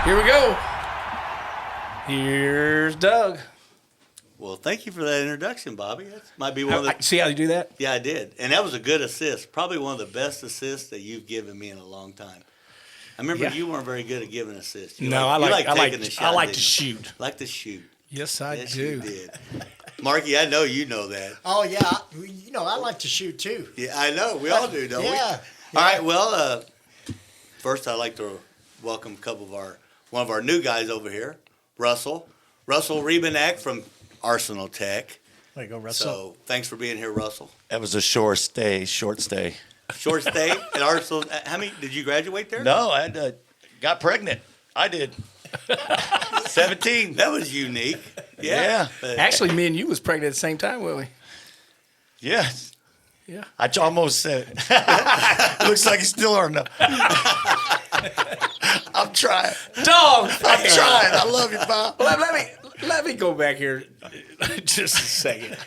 Here we go. Here's Doug. Well, thank you for that introduction, Bobby. That might be one of the. See how you do that? Yeah, I did, and that was a good assist. Probably one of the best assists that you've given me in a long time. I remember you weren't very good at giving assists. I like to shoot. Like to shoot. Yes, I do. You did. Marky, I know you know that. Oh yeah, I like to shoot too. Yeah, I know. We all do, don't we? Yeah. All right. Well, first I'd like to welcome one of our new guys over here, Russel Rubanack from Arsenal Tech. There you go, Russell. So thanks for being here, Russell. That was a short stay. Short stay at Arsenal. How many did you graduate there? No, I got pregnant. I did. 17. That was unique. Yeah. Actually, me and you was pregnant at the same time, Willie. Yes. Yeah. I almost said it. Looks like you still are enough. I'm trying. Dog. I'm trying. I love you, Bob. Let me go back here just a second.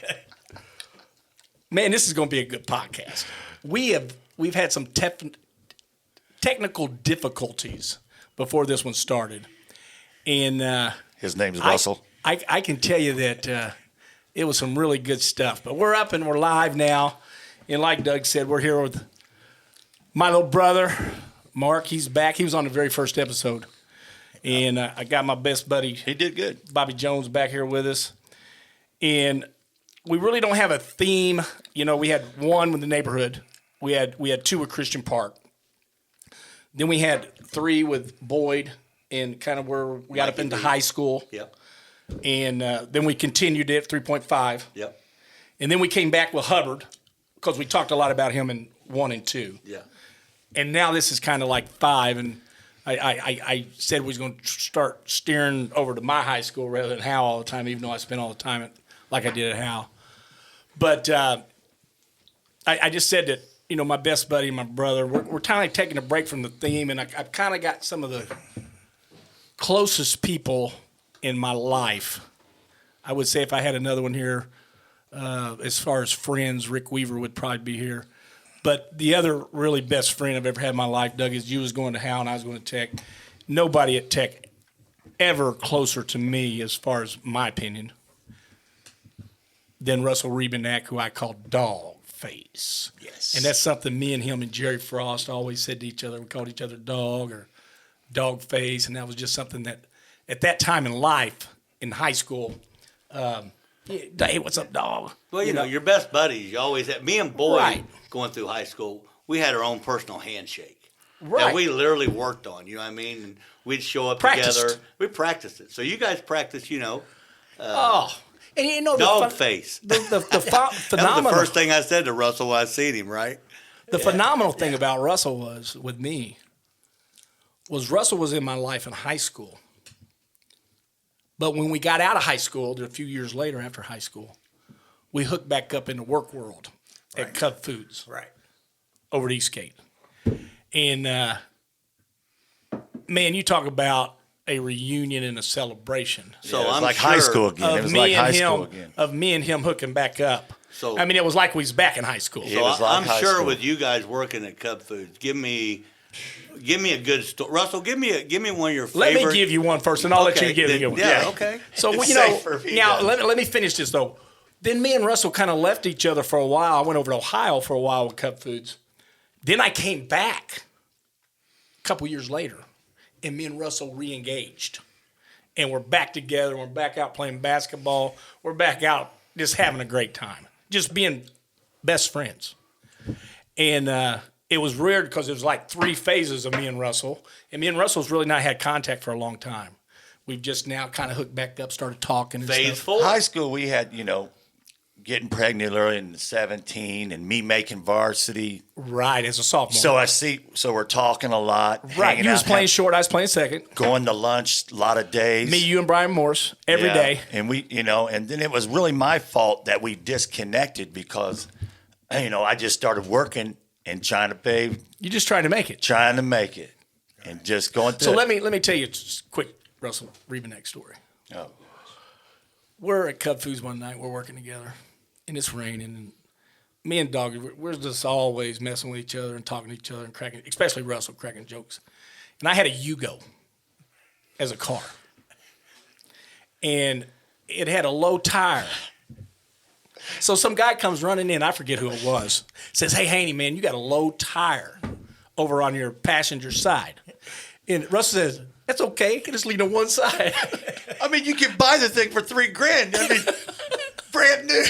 Man, this is going to be a good podcast. We've had some technical difficulties before this one started, and his name's Russell. I can tell you that it was some really good stuff. But we're up and we're live now, and like Doug said, we're here with my little brother, Mark. He's back. He was on the very first episode. And I got my best buddy. He did good. Bobby Jones back here with us. And we really don't have a theme. We had one with the neighborhood. We had two with Christian Park. Then we had three with Boyd and kind of where we got up into high school. Yep. And then we continued it, 3.5. Yep. And then we came back with Hubbard because we talked a lot about him in 1 and 2. Yeah. And now this is kind of like 5. And I said we was going to start steering over to my high school rather than Howe all the time, even though I spent all the time like I did at Howe. But I just said that, my best buddy and my brother, we're kind of taking a break from the theme, and I've kind of got some of the closest people in my life. I would say if I had another one here, as far as friends, Rick Weaver would probably be here. But the other really best friend I've ever had in my life, Doug, is you was going to Howe and I was going to Tech. Nobody at Tech ever closer to me, as far as my opinion, than Russel Rubanack, who I call Dog Face. Yes. And that's something me and him and Jerry Frost always said to each other. We called each other Dog or Dog Face, and that was just something that at that time in life, in high school, hey, what's up, dog? Well, you know, your best buddies, you always had. Me and Boyd, Right. going through high school, we had our own personal handshake. Right. That we literally worked on, you know what I mean? And we'd show up Practiced. together. We practiced it. So you guys practiced, And dog face. The That phenomenal. was the first thing I said to Russell when I seen him, right? The phenomenal thing about Russell was, with me, was Russell was in my life in high school. But when we got out of high school, a few years later after high school, we hooked back up in the work world at Cub Foods. Right. Over at Eastgate. And, man, you talk about a reunion and a celebration. So Yeah, it was I'm like sure high school again. It was like high school again. Of me and him hooking back up. So- I mean, it was like we was back in high school. Yeah. It was like I'm high sure school. with you guys working at Cub Foods, give me a good story. Russell, give me one of your Let favorite. me give you one first, and I'll let you give then- me one. Yeah, okay. So, It's you know, safe for me, now though. let me finish this, though. Then me and Russell kind of left each other for a while. I went over to Ohio for a while with Cub Foods. Then I came back a couple years later, and me and Russell re-engaged. And we're back together. We're back out playing basketball. We're back out just having a great time, just being best friends. And it was weird because it was like 3 phases of me and Russell. And me and Russell's really not had contact for a long time. We've just now kind of hooked back up, started talking and Phase stuff. 4. High school, we had, getting pregnant early in 17 and me making varsity. Right, as a sophomore. So we're talking a lot. Right, hanging you was out, playing short, I was playing second. going to lunch a lot of days. Me, you, and Brian Morse every Yeah. day. And we, and then it was really my fault that we disconnected because, I just started working and trying to You just trying to make it. make it and just going through So it. let me tell you a quick Russell Rubanack story. Oh. We're at Cub Foods one night. We're working together, and it's raining. And me and Doggy, we're just always messing with each other and talking to each other and cracking, especially Russell, cracking jokes. And I had a Yugo. as a car. And it had a low tire. So some guy comes running in, I forget who it was, says, "Hey, Haney, man, you got a low tire over on your passenger side." And Russell says, "That's okay. You just lean on one side." I mean, you can buy the thing for $3,000. I mean, brand new.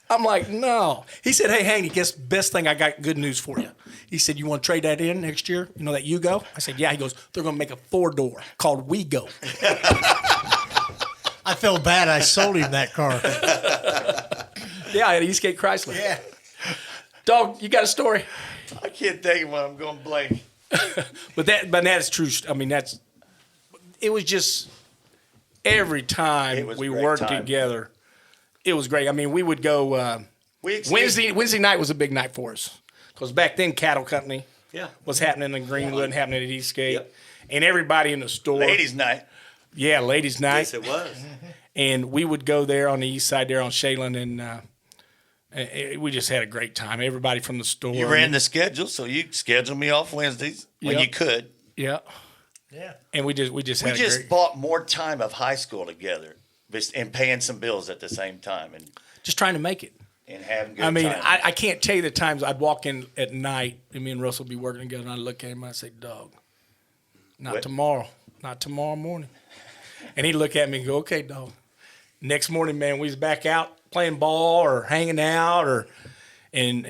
I'm like, "No." He said, "Hey, Haney, guess best thing, I got good news for you." He said, "You want to trade that in next year? You know that Yugo?" I said, "Yeah." He goes, "They're going to make a 4-door called WeGo." I feel bad I sold him that car. Yeah, at Eastgate Chrysler. Yeah. Dog, you got a story? I can't think of one. I'm going blank. But that's true. I mean, it was just every time It was we great worked time. together, it was great. I mean, we would go, Wednesday night was a big night for us. Because back then, Cattle Company Yeah. was happening in Greenwood and happening at Eastgate. Yep. And everybody in the store. Ladies' night. Yeah, ladies' night. Yes, it was. And we would go there on the east side there on Shaylin, and we just had a great time. Everybody from the store. You ran the schedule, so you scheduled me off Wednesdays when Yep. you could. Yeah. Yeah. And we just We had a just great, bought more time of high school together and paying some bills at the same time just trying to make it. and having good I mean, time. I can't tell you the times I'd walk in at night and me and Russell would be working together, and I'd look at him and I'd say, "Dog, not What? tomorrow. Not tomorrow morning." And he'd look at me and go, "Okay, dog." Next morning, man, we was back out playing ball or hanging out and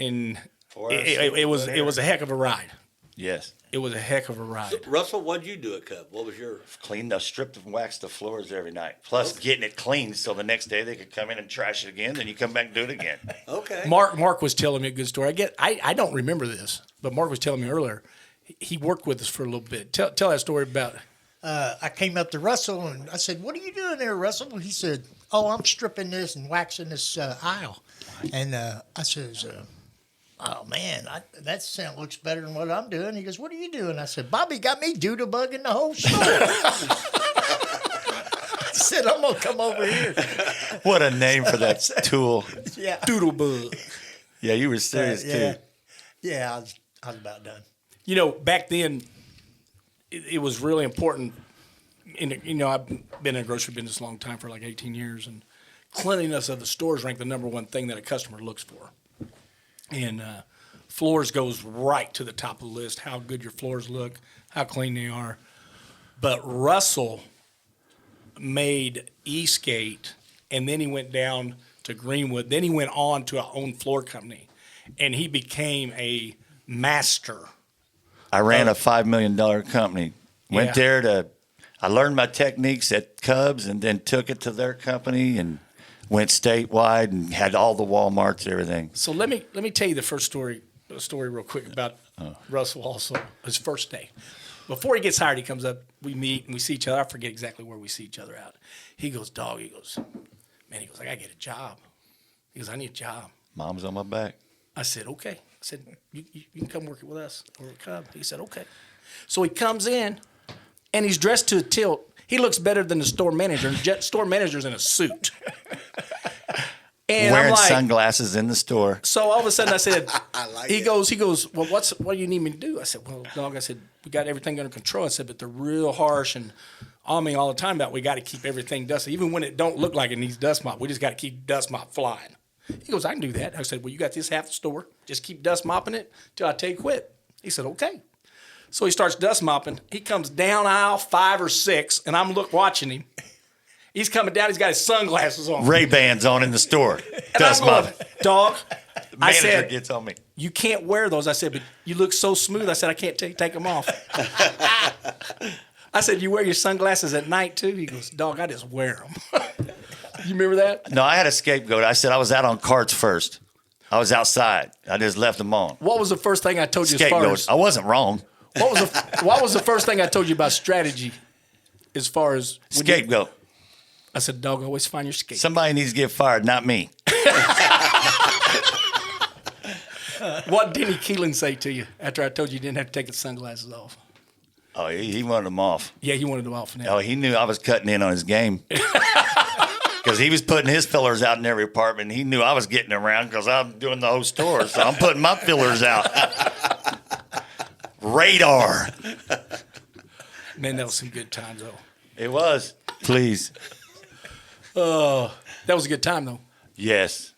it was a heck of a ride. Yes. It was a heck of a ride. Russell, what'd you do at Cub? What was your? Clean the stripped and waxed the floors every night. Plus getting it clean so the next day they could come in and trash it again. Then you come back and do it again. Okay. Mark was telling me a good story. I don't remember this, but Mark was telling me earlier. He worked with us for a little bit. Tell that story about. I came up to Russell and I said, "What are you doing there, Russell?" And he said, "Oh, I'm stripping this and waxing this aisle." And I says, "Oh man, that scent looks better than what I'm doing." He goes, "What are you doing?" I said, "Bobby got me doodle bugging the whole store." I said, "I'm gonna come over here." What a name for that tool. Yeah. Doodlebug. Yeah, you were serious Yeah. too. Yeah, I was about done. You know, back then, it was really important. I've been in the grocery business a long time, for like 18 years, and cleanliness of the stores ranked the number one thing that a customer looks for. And floors goes right to the top of the list, how good your floors look, how clean they are. But Russell made Eastgate, and then he went down to Greenwood. Then he went on to our own floor company, and he became a master. I ran a $5 million company. Went Yeah. there I learned my techniques at Cubs and then took it to their company and went statewide and had all the Walmarts, everything. So let me tell you the first story real quick about Russell. Also, his first day, before he gets hired, he comes up. We meet and we see each other. I forget exactly where we see each other out. He goes, "Dog." He goes, "Man." He goes, "I gotta get a job." He goes, "I need a job." Mom's on my back. I said, "Okay." I said, you can come work with us or at Cub." He said, "Okay." So he comes in, and he's dressed to a tilt. He looks better than the store manager. And store manager's in a suit. And Wearing I'm like, sunglasses in the store. so all of a sudden I said, I like he it. goes, "Well, what do you need me to do?" I said, "Well, dog," I said, "we got everything under control." I said, "But they're real harsh and on me all the time about we got to keep everything dusty. Even when it don't look like it needs dust mop, we just got to keep dust mop flying." He goes, "I can do that." I said, "Well, you got this half the store. Just keep dust mopping it till I tell you quit." He said, "Okay." So he starts dust mopping. He comes down aisle 5 or 6, and I'm watching him. He's coming down. He's got his sunglasses on. Ray-Bans on in the store. And Dust I'm going, mopping. "Dog," The I manager said, gets on me. "You can't wear those." I said, "But you look so smooth." I said, "I can't take them off." I said, "You wear your sunglasses at night too?" He goes, "Dog, I just wear them." You remember that? No, I had a scapegoat. I said I was out on carts first. I was outside. I just left them on. What was the first thing I told you as far Scapegoat. as I wasn't wrong. what was the first thing I told you about strategy as far as when you- Scapegoat. I said, "Dog, always find your scapegoat." Somebody needs to get fired, not me. What did Denny Keelan say to you after I told you didn't have to take his sunglasses off? Oh, he wanted them off. Yeah, he wanted them off now. Oh, he knew I was cutting in on his game. Because he was putting his fillers out in every apartment. He knew I was getting around because I'm doing the whole store. So I'm putting my fillers out. Radar. Man, that was some good times though. It was. Please. That was a good time, though. Yes.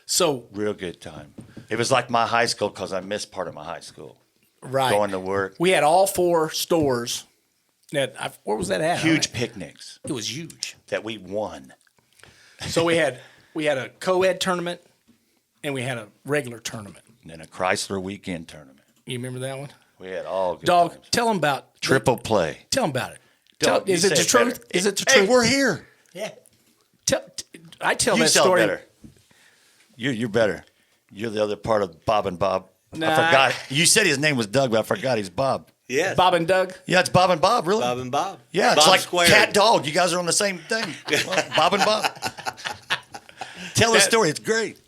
So, Real good time. It was like my high school because I missed part of my high school. right. Going to work. We had all 4 stores. Where was that at? Huge picnics It was huge. that we won. So we had a co-ed tournament, and we had a regular tournament. And then a Chrysler weekend tournament. You remember that one? We had all good Dog, times. tell them about Triple play. Tell them about it. Dog, you Is it say the truth? better. Is it the Hey, truth? we're here. Yeah. I tell You that sell story. better. You're better. You're the other part of Bob and Bob. Nah. I forgot. You said his name was Doug, but I forgot he's Bob. Yes. Bob and Doug. Yeah, it's Bob and Bob, really. Bob and Bob. Yeah, it's Bob like squared. cat dog. You guys are on the same thing. Well, Bob and Bob. Tell the story. It's great.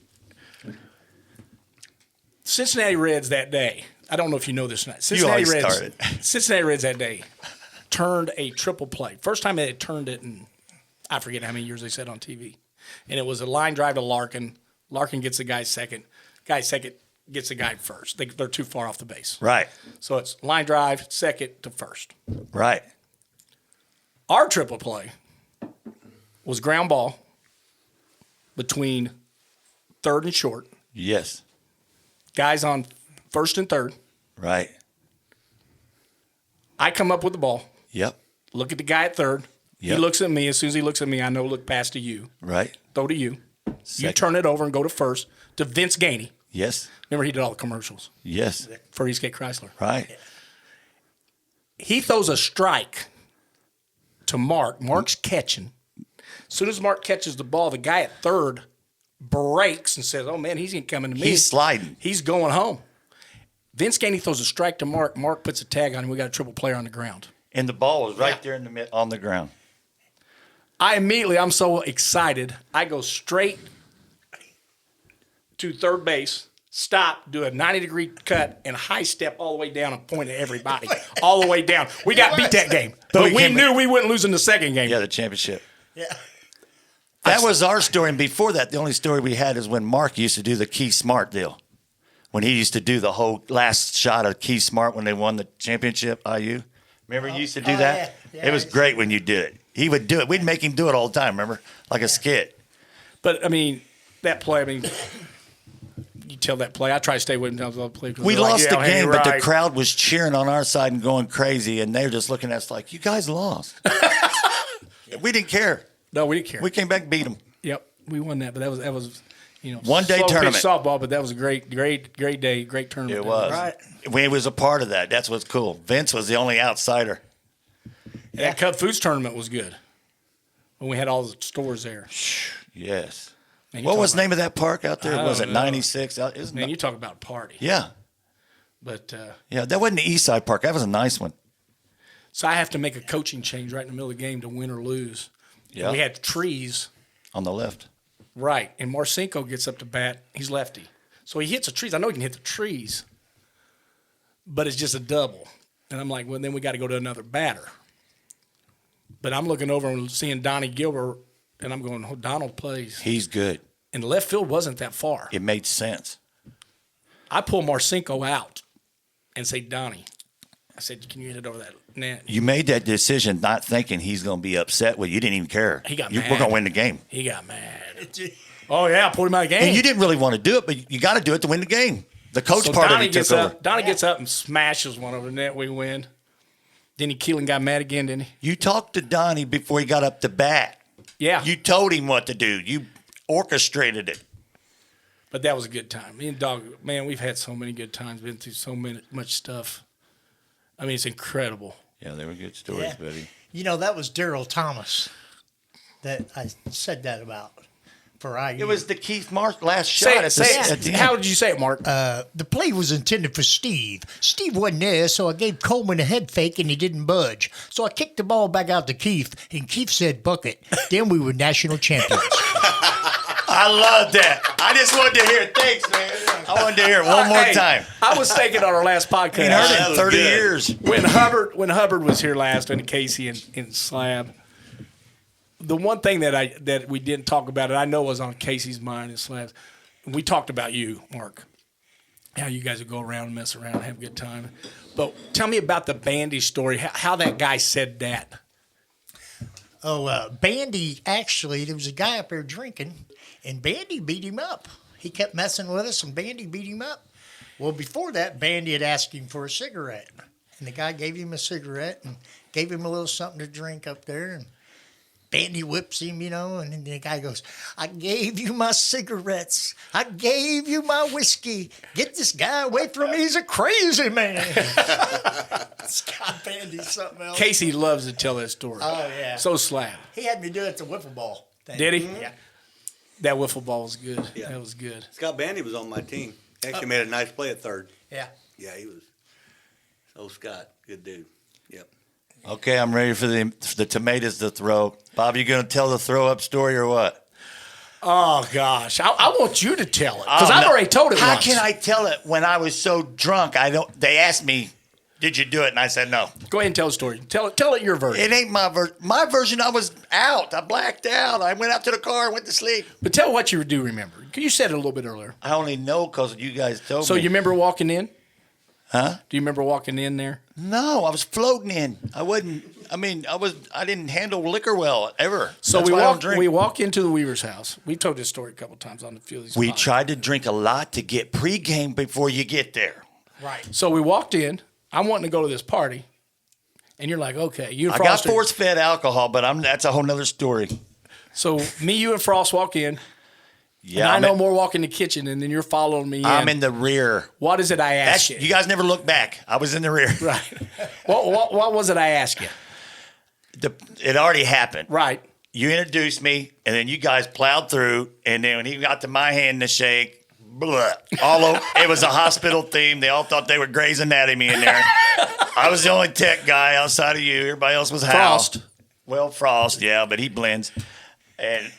Cincinnati Reds that day. I don't know if you know this or not. You always Cincinnati started. Cincinnati Reds that day turned a triple play. First time they had turned it in, I forget how many years they said on TV. And it was a line drive to Larkin. Larkin gets the guy second. Guy second gets the guy first. They're too far off the base. Right. So it's line drive, second to first. Right. Our triple play was ground ball between third and short. Yes. Guys on first and third. Right. I come up with the ball. Yep. Look at the guy at third. Yep. He looks at me. As soon as he looks at me, I know look past to you. Right. Throw to you. You Second. turn it over and go to first to Vince Haney. Yes. Remember, he did all the commercials Yes. for Eastgate Chrysler. Right. He throws a strike to Mark. Mark's catching. As soon as Mark catches the ball, the guy at third breaks and says, "Oh man, he's ain't coming to me. He's sliding. He's going home." Vince Haney throws a strike to Mark. Mark puts a tag on him. We got a triple player on the ground. And the ball was right there in the mid on the ground. I'm so excited. I go straight to third base, stop, do a 90-degree cut, and high step all the way down and point at everybody. All the way down. We got beat that game. But we knew we wouldn't lose in the second game. Yeah, the championship. Yeah. That was our story. And before that, the only story we had is when Mark used to do the Key Smart deal. When he used to do the whole last shot of Key Smart when they won the championship, IU. Remember he used to do that? yeah. It was great when you did it. He would do it. We'd make him do it all the time, remember? Like a skit. But, I mean, that play, you tell that play. I try to stay with him until the play. We lost the game, but the right. crowd was cheering on our side and going crazy, and they were just looking at us like, you guys lost. We didn't care. No, we didn't care. We came back and beat them. Yep, we won that. But that was One day slow pitch tournament. softball, but that was a great day, great tournament. It was. Right. We was a part of that. That's what's cool. Vince was the only outsider. And that Cub Foods tournament was good when we had all the stores there. Yes. Man, you What talk was the about- name of that park out there? I Was it don't know. 96? Man, you talk about a party. Yeah. But Yeah, that wasn't the East Side Park. That was a nice one. so I have to make a coaching change right in the middle of the game to win or lose. Yeah. We had trees, On the left. right, and Marcinko gets up to bat. He's lefty. So he hits the trees. I know he can hit the trees, but it's just a double. And I'm like, well, then we got to go to another batter. But I'm looking over and seeing Donnie Gilbert, and I'm going, oh, Donald plays. He's good. And the left field wasn't that far. It made sense. I pull Marcinko out and say, Donnie, I said, can you hit it over that net? You made that decision not thinking he's going to be upset with you. You didn't even care. He got We're mad. going to win the game. He got mad. Oh, yeah, I pulled him out of the game. And you didn't really want to do it, but you got to do it to win the game. The coach So part Donnie of it took gets over. up. Donnie gets up and smashes one over the net. We win. Denny Keelan got mad again, didn't he? You talked to Donnie before he got up to bat. Yeah. You told him what to do. You orchestrated it. But that was a good time. Me and Dog, man, we've had so many good times, been through so much stuff. I mean, it's incredible. Yeah, they were good stories, Yeah. buddy. You know, that was Daryl Thomas that I said that about for IU. It was the Keith Marsh last Say shot it, say at it. the How end. did you say it, Mark? The play was intended for Steve. Steve wasn't there, so I gave Coleman a head fake and he didn't budge. So I kicked the ball back out to Keith, and Keith said bucket. Then we were national champions. I love that. I just wanted to hear it. Thanks, man. I wanted to hear it one more Hey, time. I was thinking on our last podcast. Ain't heard it that in was 30 good. years. when Hubbard was here last, and Casey and Slab, the one thing that we didn't talk about, and I know was on Casey's mind and Slab's, we talked about you, Mark, how you guys would go around and mess around and have a good time. But tell me about the Bandy story, how that guy said that. Bandy, actually, there was a guy up there drinking, and Bandy beat him up. He kept messing with us, and Bandy beat him up. Well, before that, Bandy had asked him for a cigarette. And the guy gave him a cigarette and gave him a little something to drink up there. And Bandy whips him, and then the guy goes, I gave you my cigarettes. I gave you my whiskey. Get this guy away from me. He's a crazy man. Scott Bandy's something else. Casey loves to tell that story. Oh, yeah. So slab. He had me do it at the wiffle ball thing. Did he? Yeah. That wiffle ball was good. Yeah. That was good. Scott Bandy was on my team. He actually made a nice play at third. Yeah. Yeah, he was. Oh, Scott, good dude. Yep. Okay, I'm ready for the tomatoes to throw. Bob, you going to tell the throw up story or what? Oh, gosh. I want you to tell it. Because I've already told it How once. can I tell it when I was so drunk? They asked me, did you do it? And I said no. Go ahead and tell the story. Tell it your version. It ain't my version. My version, I was out. I blacked out. I went out to the car and went to sleep. But tell what you do remember. You said it a little bit earlier. I only know because you guys told me. So you remember walking in? Huh? Do you remember walking in there? No, I was floating in. I didn't handle liquor well, ever. So That's we why I don't drink. we walk into the Weaver's house. We've told this story a couple times on the few of these We podcasts. tried to drink a lot to get pregame before you get there. Right. So we walked in. I'm wanting to go to this party. And you're like, okay. You and I Frost got force-fed alcohol, but that's a whole nother story. So me, you, and Frost walk in. Yeah, and I no more walk in the kitchen, and then you're following me in. I'm in the rear. What is it I asked you? You guys never look back. I was in the rear. Right. What was it I asked you? It already happened. Right. You introduced me, and then you guys plowed through, and then when he got to my hand to shake, blah, all over. It was a hospital theme. They all thought they were Grey's Anatomy in there. I was the only tech guy outside of you. Everybody else was Hal. Frost. Well, Frost, yeah, but he blends. And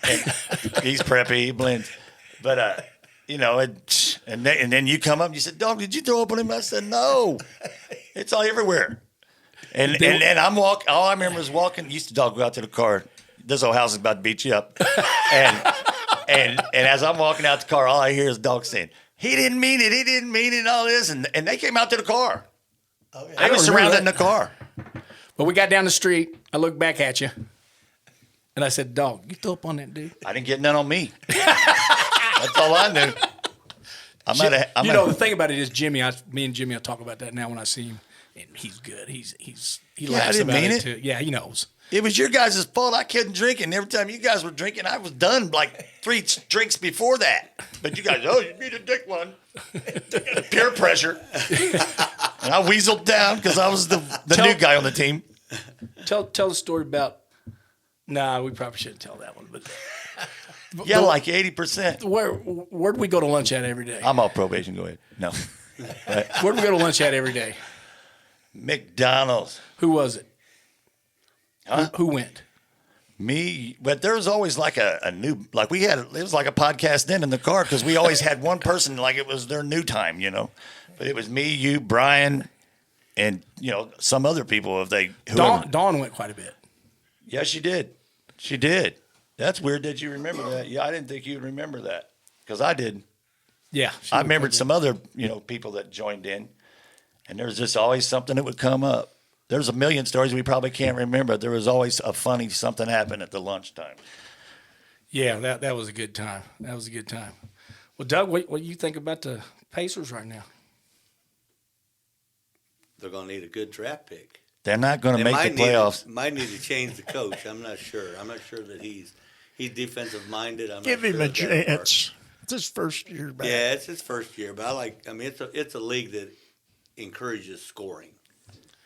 he's preppy, he blends. But, and then you come up and you said, dog, did you throw up on him? I said, no. It's all everywhere. And I'm walking. All I remember is walking. Used to dog go out to the car. This old house is about to beat you up. And as I'm walking out the car, all I hear is dog saying, he didn't mean it. He didn't mean it and all this. And they came out to the car. Oh, yeah. I was surrounded in the car. But we got down the street. I looked back at you. And I said, dog, you throw up on that dude? I didn't get none on me. That's all I knew. The thing about it is me and Jimmy will talk about that now when I see him. And he's good. He laughs I didn't about mean it it. too. Yeah, he knows. It was your guys' fault. I couldn't drink, and every time you guys were drinking, I was done like 3 drinks before that. But you guys, you need to drink one. Peer pressure. And I weaseled down because I was the new guy on the team. Tell the story about. Nah, we probably shouldn't tell that one. But Yeah, like 80%. where'd we go to lunch at every day? I'm off probation. Go ahead. No. Where'd we go to lunch at every day? McDonald's. Who was it? Huh? Who went? Me, but there was always like a new, like it was like a podcast in the car because we always had one person like it was their new time, But it was me, you, Brian, and some other people if they. Dawn went quite a bit. Yeah, she did. She did. That's weird that you remember that. Yeah, I didn't think you'd remember that because I did. Yeah, I remembered some other people that joined in, and there was just always something that would come up. There's a million stories we probably can't remember. There was always a funny something happened at the lunchtime. Yeah, that was a good time. That was a good time. Well, Doug, what do you think about the Pacers right now? They're going to need a good draft pick. They're not going to make the playoffs. Might need to change the coach. I'm not sure. I'm not sure that he's defensive minded. Give him a chance. It's his first year back. Yeah, it's his first year, but it's a league that encourages scoring.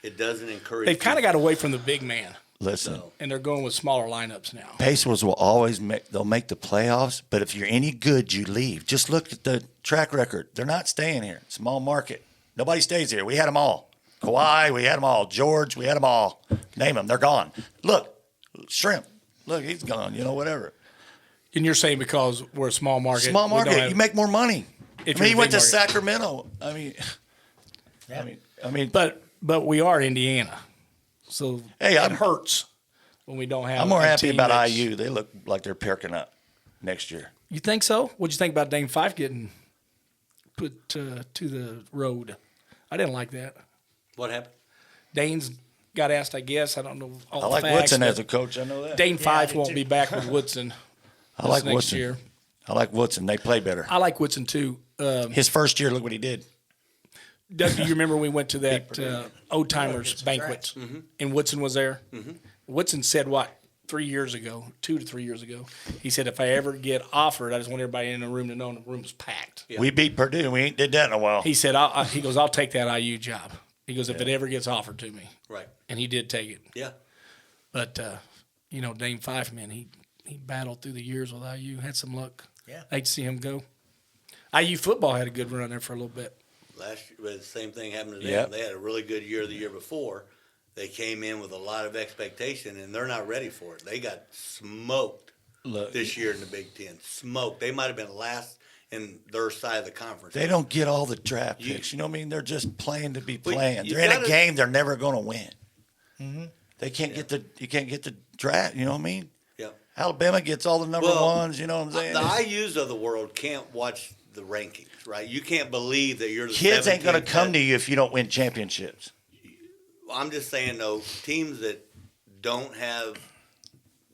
It doesn't encourage. They've kind of got away from the big man. Listen, and they're going with smaller lineups now. Pacers will always they'll make the playoffs, but if you're any good, you leave. Just look at the track record. They're not staying here. Small market. Nobody stays here. We had them all. Kawhi, we had them all. George, we had them all. Name them. They're gone. Look, Shrimp. Look, he's gone. Whatever. And you're saying because we're a small market. Small market, you make more money. He went to Sacramento. But we are Indiana, so it hurts when we don't have. I'm more happy about IU. They look like they're perking up next year. You think so? What'd you think about Dane Fife getting put to the road? I didn't like that. What happened? Dane's got asked, I guess. I don't know all I the like facts, Woodson but as a coach. I know that. Dane I Fife do won't too. be back with Woodson I like next Woodson. year. I like Woodson. They play better. I like Woodson too. His first year, look what he did. Doug, do you remember when we went to that Old Timers banquet and Woodson was there? Woodson said what, 3 years ago, 2 to 3 years ago? He said, if I ever get offered, I just want everybody in the room to know the room was packed. Yeah. We beat Purdue, and we ain't did that in a while. He said, he goes, I'll take that IU job. He goes, if it ever gets offered to me. Right. And he did take it. Yeah. But, Dane Fife, man, he battled through the years with IU, had some luck. Yeah. Hate to see him go. IU football had a good run there for a little bit. Last year, the same thing happened to them. Yep. They had a really good year the year before. They came in with a lot of expectation, and they're not ready for it. They got smoked Look, this year in the Big Ten. Smoked. They might have been last in their side of the conference. they don't get all the draft You- picks. You know what I mean? They're just playing to be But playing. you They're in a gotta- game they're never going to win. They can't get the you can't get the draft. You know what I mean? Yeah. Alabama gets all the number ones. You know what I'm saying? The IUs of the world can't watch the rankings, right? You can't believe that you're the Kids ain't going to 17th come to best. you if you don't win championships. I'm just saying, though, teams that don't have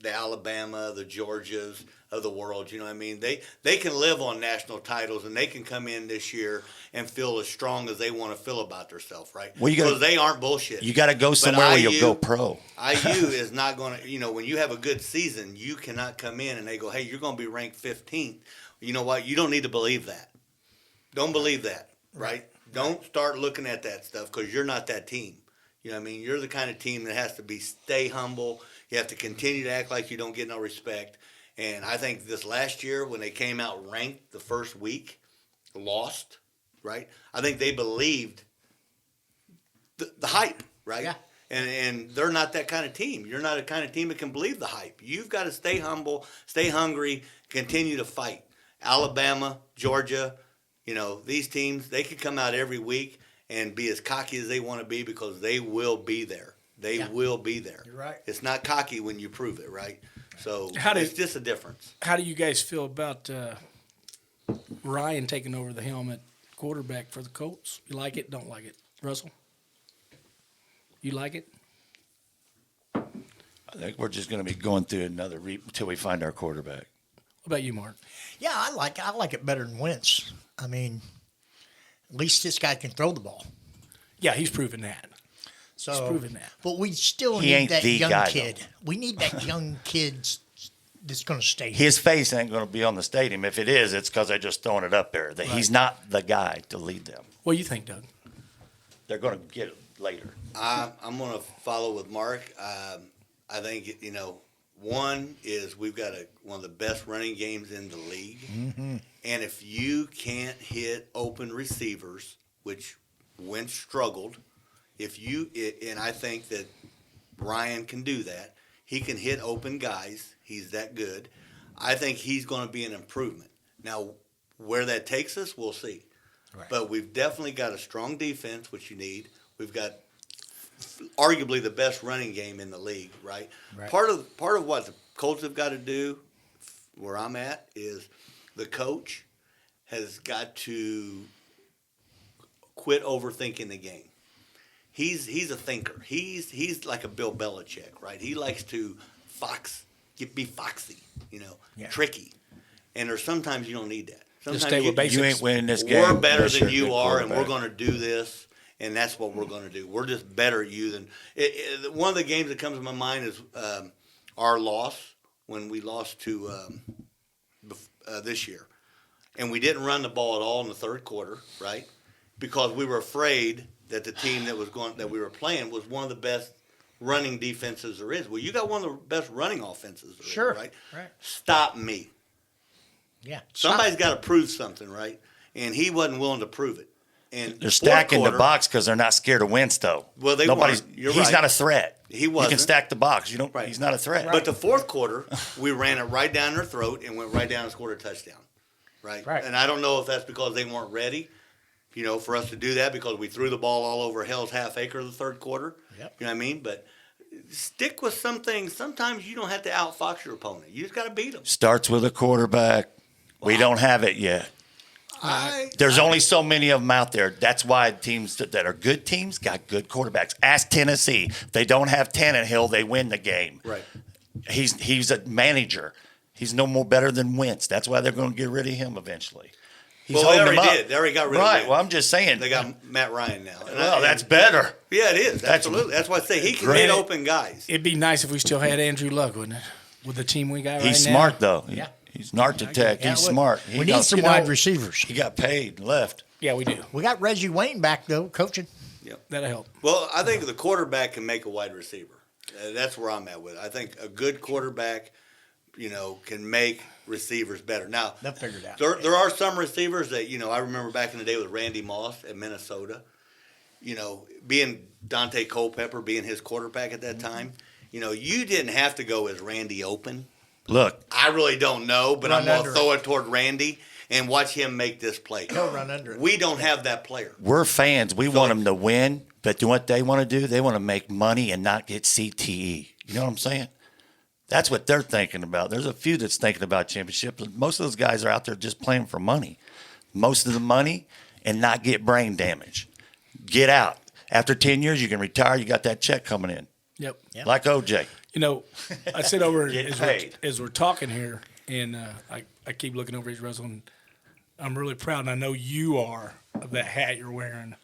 the Alabama, the Georgias of the world, you know what I mean? They can live on national titles, and they can come in this year and feel as strong as they want to feel about themselves, right? Well, you gotta- because they aren't bullshit. You got to go But somewhere where you'll IU go pro. IU is not going to, when you have a good season, you cannot come in and they go, hey, you're going to be ranked 15th. You know what? You don't need to believe that. Don't believe that, right? Don't start looking at that stuff because you're not that team. You know what I mean? You're the kind of team that has to stay humble. You have to continue to act like you don't get no respect. And I think this last year when they came out ranked the first week, lost, right? I think they believed the hype, right? Yeah. And they're not that kind of team. You're not a kind of team that can believe the hype. You've got to stay humble, stay hungry, continue to fight. Alabama, Georgia, these teams, they could come out every week and be as cocky as they want to be because they will be there. They will be there. You're right. It's not cocky when you prove it, right? So How it's did- just a difference. How do you guys feel about Ryan taking over the helm at quarterback for the Colts? You like it? Don't like it? Russell? You like it? I think we're just going to be going through another until we find our quarterback. What about you, Mark? Yeah, I like it better than Wentz. I mean, at least this guy can throw the ball. Yeah, he's proven that. So, He's proven that. But we still He need ain't that the young guy, kid. We need that young kid that's going to stay here. His face ain't going to be on the stadium. If it is, it's because they're just throwing it up there. That he's not the guy to lead them. What do you think, Doug? They're going to get it later. I'm going to follow with Mark. I think, one is we've got one of the best running games in the league. Mm-hmm. And if you can't hit open receivers, which Wentz struggled, and I think that Ryan can do that. He can hit open guys. He's that good. I think he's going to be an improvement. Now, where that takes us, we'll see. Right. But we've definitely got a strong defense, which you need. We've got arguably the best running game in the league, right? Right. Part of what the Colts have got to do, where I'm at, is the coach has got to quit overthinking the game. He's a thinker. He's like a Bill Belichick, right? He likes to be foxy, tricky. And there's sometimes you don't need that. Sometimes stay with basics. You ain't winning this game. we're better unless than you're a you good are, and we're quarterback. going to do this, and that's what we're going to do. We're just better at you than one of the games that comes to my mind is our loss when we lost to this year, and we didn't run the ball at all in the third quarter, right? Because we were afraid that the team that we were playing was one of the best running defenses there is. Well, you got one of the best running offenses there Sure. is, right? Right. Stop me. Yeah. Somebody's got to prove something, right? And he wasn't willing to prove it. And They're stacking fourth the quarter, box because they're not scared of Wentz, though. Well, they Nobody's. weren't. You're he's right. not a threat. He You wasn't. can stack the box. You don't. Right. He's not a threat. But the fourth quarter, we ran it right down their throat and went right down and scored a touchdown, right? Right. And I don't know if that's because they weren't ready, for us to do that because we threw the ball all over Hell's half acre the third quarter. Yep. You know what I mean? But stick with some things. Sometimes you don't have to outfox your opponent. You just got to beat them. Starts with a quarterback. We don't have it yet. There's only so many of them out there. That's why teams that are good teams got good quarterbacks. Ask Tennessee. They don't have Tannehill, they win the game. Right. He's a manager. He's no more better than Wentz. That's why they're going to get rid of him eventually. He's Well, they holding already him up. did. They already got rid of Right. Wentz. Well, I'm just saying. They got Matt Ryan now. Well, that's better. Yeah, it is. Absolutely. That's why I say he can Great. get open guys. It'd be nice if we still had Andrew Luck, wouldn't it? With the team we got right now. He's smart, though. Yeah. He's an architect. Yeah, He's look, smart. We need some wide receivers. He got paid and left. Yeah, we do. We got Reggie Wayne back, though, coaching. That'll help. Well, I think the quarterback can make a wide receiver. That's where I'm at with it. I think a good quarterback, can make receivers better. Now, They'll figure it out. There are some receivers that, I remember back in the day with Randy Moss at Minnesota, being Dante Culpepper, being his quarterback at that time, you didn't have to go as Randy open. Look. I really don't know, but I'm Run going to under throw it toward Randy and watch him make this play. He'll run under it. We don't have that player. We're fans. We want them to win, but what they want to do, they want to make money and not get CTE. You know what I'm saying? That's what they're thinking about. There's a few that's thinking about championships. Most of those guys are out there just playing for money. Most of the money and not get brain damage. Get out. After 10 years, you can retire. You got that check coming in. Yep. Like OJ. I sit over Get as paid. we're talking here, and I keep looking over his Russell, and I'm really proud, and I know you are, of that hat you're wearing.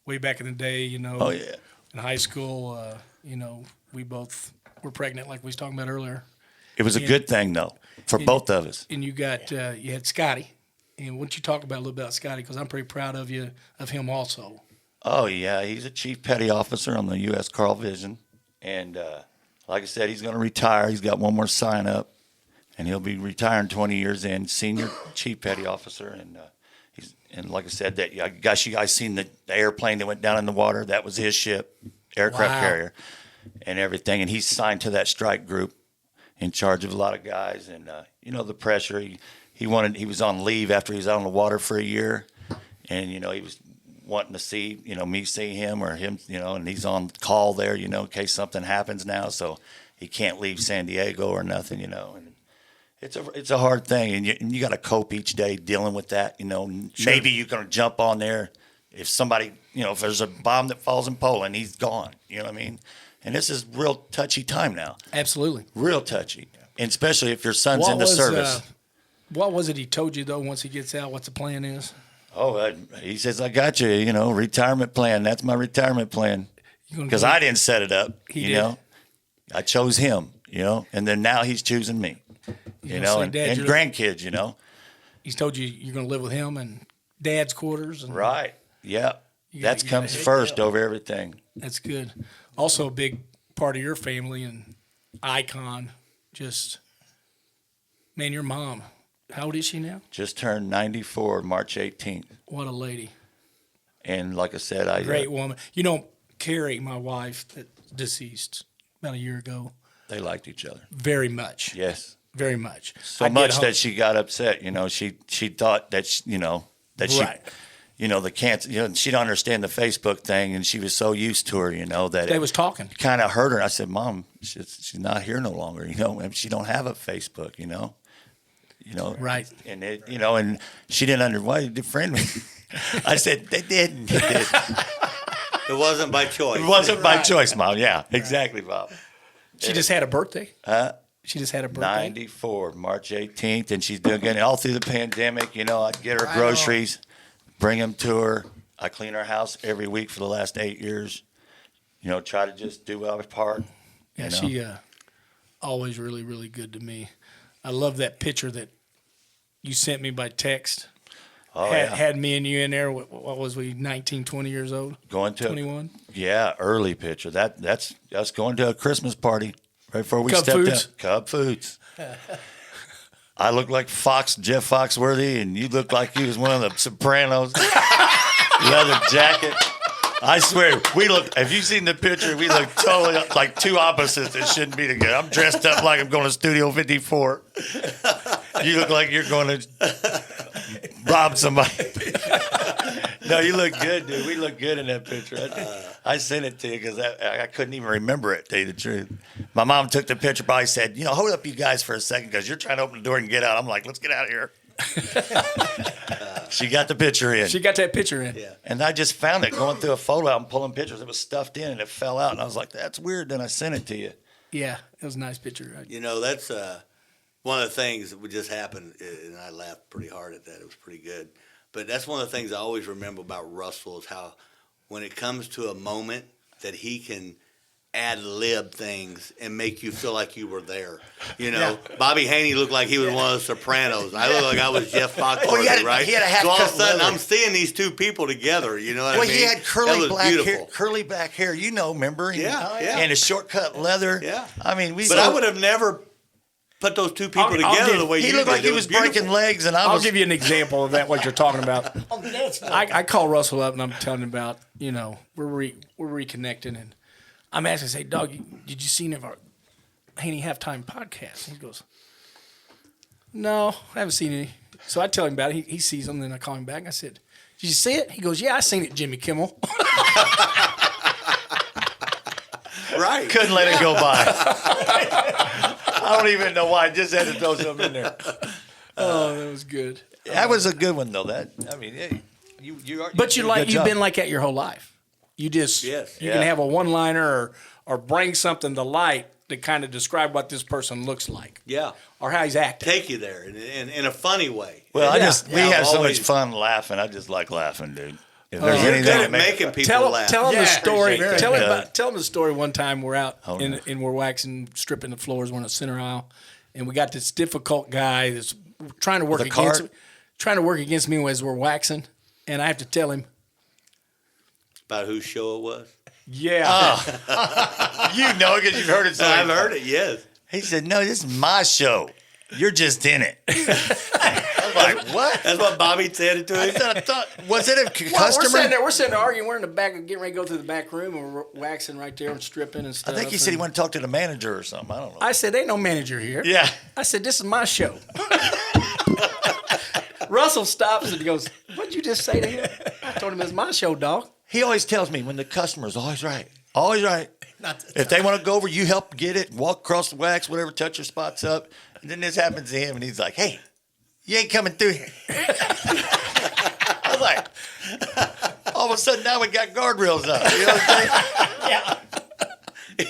Way back in the day, Oh, yeah. in high school, we both were pregnant, like we was talking about earlier. It was a good thing, though, for both of us. And you got you had Scotty, and why don't you talk about a little bit about Scotty, because I'm pretty proud of him also. Oh, yeah. He's a chief petty officer on the U.S. Carl Vision. And like I said, he's going to retire. He's got one more sign up, and he'll be retiring 20 years in, senior chief petty officer. And like I said, I guess you guys seen the airplane that went down in the water. That was his ship, aircraft carrier, and everything. And he's signed to that strike group, in charge of a lot of guys. And the pressure. He was on leave after he was out on the water for a year, and he was wanting to see, me see him or him, and he's on call there, in case something happens now. So he can't leave San Diego or nothing, And it's a hard thing, and you got to cope each day dealing with that, Sure. Maybe you're going to jump on there if somebody, if there's a bomb that falls in Poland, he's gone. You know what I mean? And this is real touchy time now. Absolutely. Real touchy, and especially if your son's in the service. What was it he told you, though, once he gets out, what the plan is? Oh, he says, I got you, retirement plan. That's my retirement plan. Because I didn't set it up, He did. I chose him, and then now he's choosing me, and grandkids, He's told you you're going to live with him and Dad's quarters. And Right. Yeah. That you comes gotta- first over everything. That's good. Also, a big part of your family and icon. Your mom. How old is she now? Just turned 94 March 18th. What a lady. And like I said, Great woman. Carrie, my wife, that's deceased about a year ago, they liked each other. very much. Yes. Very much. So I'd get much home- that she got upset. She thought that Right. the cancer. She don't understand the Facebook thing, and she was so used to her. That They was talking. kind of hurt her. I said, Mom, she's not here no longer. And she don't have a Facebook. Right. And and she didn't why did they friend me? I said they didn't. It wasn't by choice. It wasn't by choice, Mom. Yeah, exactly, Bob. She just had a birthday. She just had a birthday. 94, March 18th, and she's doing it all through the pandemic. I'd get her groceries, bring them to her. I clean her house every week for the last 8 years. Try to just do our part. Yeah, she always really, really good to me. I love that picture that you sent me by text. Oh, Had me and you in there. What was we, 19, 20 years old? Going to 21? Yeah, early picture. That's us going to a Christmas party right before we Cub stepped Foods? up. Cub Foods. I look like Jeff Foxworthy, and you look like you was one of the Sopranos. Leather jacket. I swear, have you seen the picture? We look totally like two opposites that shouldn't be together. I'm dressed up like I'm going to Studio 54. You look like you're going to rob somebody. No, you look good, dude. We look good in that picture. I sent it to you because I couldn't even remember it, to tell you the truth. My mom took the picture, probably said, hold up you guys for a second because you're trying to open the door and get out. I'm like, let's get out of here. She got the picture in. She got that picture in. Yeah. And I just found it going through a photo album, pulling pictures. It was stuffed in and it fell out. And I was like, that's weird. Then I sent it to you. Yeah, it was a nice picture. You know, that's one of the things that would just happen, and I laughed pretty hard at that. It was pretty good. But that's one of the things I always remember about Russell is how when it comes to a moment that he can ad-lib things and make you feel like you were there. You know, Bobby Haney looked like he was one of the Sopranos. I looked like I was Jeff Foxworthy, right? He had a half so all of a cut sudden, leather. I'm seeing these two people together. You know what I Well, mean? he had That curly was black beautiful. hair, curly black hair. You know, remember? And, Yeah, yeah. And a shortcut leather. Yeah. I mean, But I would have never put those two people I'll together give- the way He you looked did. like he It was beautiful. breaking legs, and I I'll was. give you an example of that, what you're talking about. On the dance floor. I call Russell up and I'm telling him about, you know, we're reconnecting and I'm asking, say, Doug, did you see any of our Haney Halftime podcast? And he goes, no, I haven't seen any. So I tell him about it. He sees them, then I call him back. I said, did you see it? He goes, yeah, I seen it, Jimmy Kimmel. Right. Couldn't let it go by. I don't even know why. I just had to throw something in there. Oh, that was good. That was a good one, though. That I mean, hey, you are. But did a you've good job. been like that your whole life. You just Yes. you Yeah. can have a one-liner or bring something to light to kind of describe what this person looks like Yeah. or how he's acting. Take you there in a funny way. Well, Yeah. we Yeah, have so always- much fun laughing. I just like laughing, dude. If there's You're anything good that at makes making people Tell laugh. him the Yeah, story. appreciate it. Tell him the story. One time we're out Oh, no. and we're waxing, stripping the floors. We're in the center aisle, and we got this difficult guy that's trying to work With a cart? against me as we're waxing, and I have to tell him, About whose show it was. yeah, you know because you've heard it. So I've heard it, yes. He said, "No, this is my show. You're just in it." I was like, "What?" That's what Bobby said it to I him. said, "I thought was it a Well, customer?" we're sitting there arguing. We're in the back, getting ready to go to the back room, and we're waxing right there and stripping and I stuff. think he said he and wanted to talk to the manager or something. I don't know. I said, "Ain't no manager here." Yeah. I said, "This is my show." Russell stops and he goes, "What'd you just say to him?" I told him it's my show, dog. He always tells me when the customer's always right. Always right. Not the If they want to go over, you help get it, walk across the wax, whatever, touch your spots up. And then this happens to him, and he's like, "Hey, you ain't coming through here." I was like, all of a sudden now we got guardrails up. You know what I'm saying?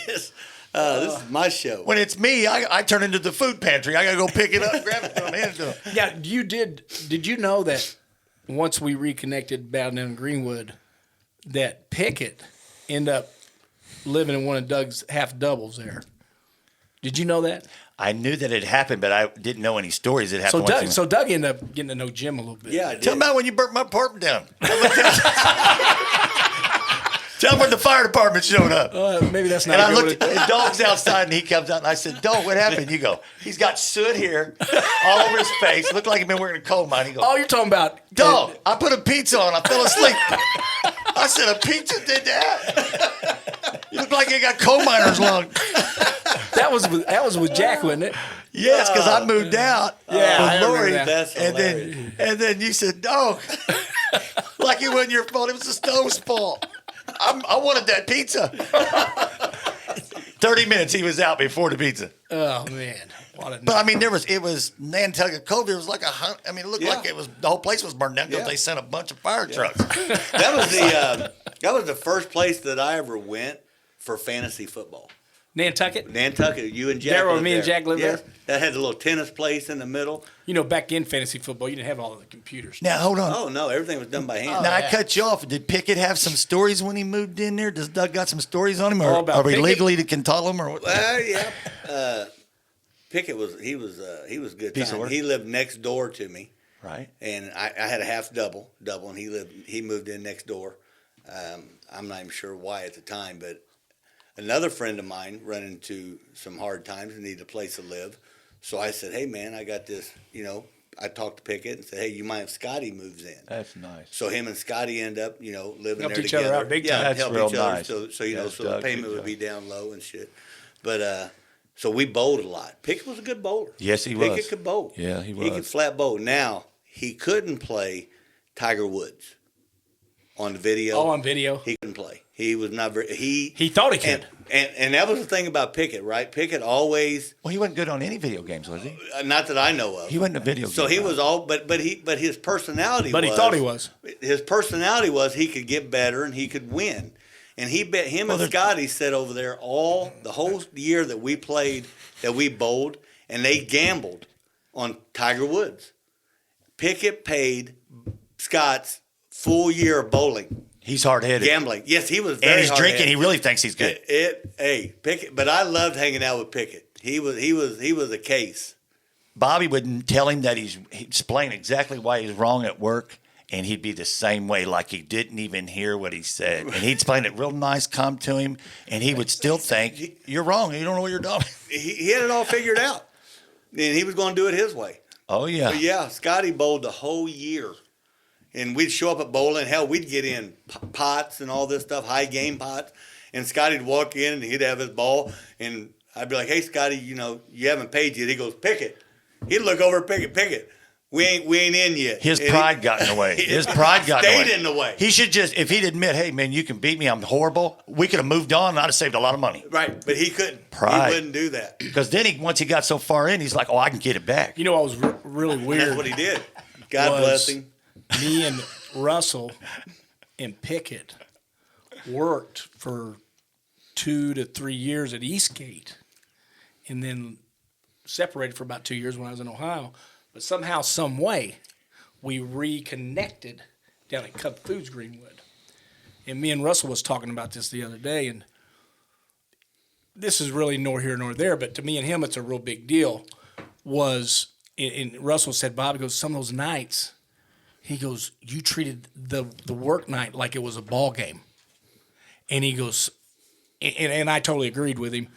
Yes. This is my show. When it's me, I turn into the food pantry. I got to go pick it up, grab it from him, hand it to him. Yeah, did you know that once we reconnected down in Greenwood, that Pickett ended up living in one of Doug's half doubles there? Did you know that? I knew that it happened, but I didn't know any stories that happened. So Doug ended up getting to know Jim a little bit. Yeah, I did. Tell me about when you burnt my apartment down. Tell him when the fire department showed up. Maybe that's not. And a I good looked one. at the dog's outside, and he comes out, and I said, "Dog, what happened?" You go, "He's got soot here, all over his face. Looked like he'd been working a coal mine." He goes, Oh, you're talking about "Dog, I put a pizza on. I fell asleep." I said, "A pizza did that?" You look like you got coal miner's lung. That was with Jack, wasn't it? Yes, because I moved out. Yeah, I with remember Lori, that. That's and hilarious. then you said, "Dog, like it wasn't your fault. It was the stove's fault. I wanted that pizza." 30 minutes he was out before the pizza. Oh man, what a But I mean, it was Nantucket Cove. It was like I mean, it looked Yeah. like the whole place was burned down because Yeah. they sent a bunch of fire trucks. That was the first place that I ever went for fantasy football. Nantucket. Nantucket, you and Jack. There where lived me and Jack lived Yes. there? That had a little tennis place in the middle. You know, back in fantasy football, you didn't have all of the computers. Now hold on. Oh no, everything was done by hand. Now I cut you off. Did Pickett have some stories when he moved in there? Does Doug got some stories on him, or All about are we Pickett? legally can tell him, or what? Well, yeah. Pickett was good Piece of time. work. He lived next door to me, Right. and I had a half double, and he moved in next door. I'm not even sure why at the time, but another friend of mine run into some hard times and needed a place to live. So I said, "Hey man, I got this." You know, I talked to Pickett and said, "Hey, you mind if Scotty moves in?" That's nice. So him and Scotty end up, living Helped there each other together. out big Yeah, time. That's help real each other. nice. So Yes, so Doug, the payment good would job. be down low and shit. But so we bowled a lot. Pickett was a good bowler. Yes, he was. Pickett could bowl. Yeah, he He could was. flat bowl. Now he couldn't play Tiger Woods on the video. Oh, on video. He couldn't play. He was not very. He thought he could. And that was the thing about Pickett, right? Pickett always, Well, he wasn't good on any video games, was he? not that I know of. He wasn't a video game So he guy. was all, but his personality. But he thought he was. His personality was he could get better and he could win, and he bet him and Scotty sat over there the whole year that we played, that we bowled, and they gambled on Tiger Woods. Pickett paid Scott's full year of bowling. He's hard-headed. Gambling. Yes, he was very And he's hard-headed. drinking. He really thinks he's good. Pickett, but I loved hanging out with Pickett. He was a case. Bobby would tell him that he'd explain exactly why he's wrong at work, and he'd be the same way, like he didn't even hear what he said. And he'd explain it real nice, calm to him, and he would still think, you're wrong. You don't know what you're doing. He had it all figured out, and he was going to do it his way. Oh, yeah. But yeah, Scotty bowled the whole year. And we'd show up at bowling. Hell, we'd get in pots and all this stuff, high game pots. And Scotty'd walk in and he'd have his ball. And I'd be like, hey, Scotty, you haven't paid yet. He goes, Pickett. He'd look over at Pickett. We ain't in yet. His And pride got in the way. His pride got in the way. Stayed in the way. He should just, if he'd admit, hey, man, you can beat me, I'm horrible, we could have moved on and I'd have saved a lot of money. Right, but he couldn't. Pride. He wouldn't do that. Because then once he got so far in, he's like, oh, I can get it back. You know what was really weird? That's what he did. God bless him. Me and Russell and Pickett worked for 2 to 3 years at Eastgate, and then separated for about 2 years when I was in Ohio. But somehow, some way, we reconnected down at Cub Foods Greenwood. And me and Russell was talking about this the other day, and this is really nor here nor there, but to me and him, it's a real big deal. And Russell said, Bob goes, some of those nights, he goes, you treated the work night like it was a ball game. And he goes, and I totally agreed with him.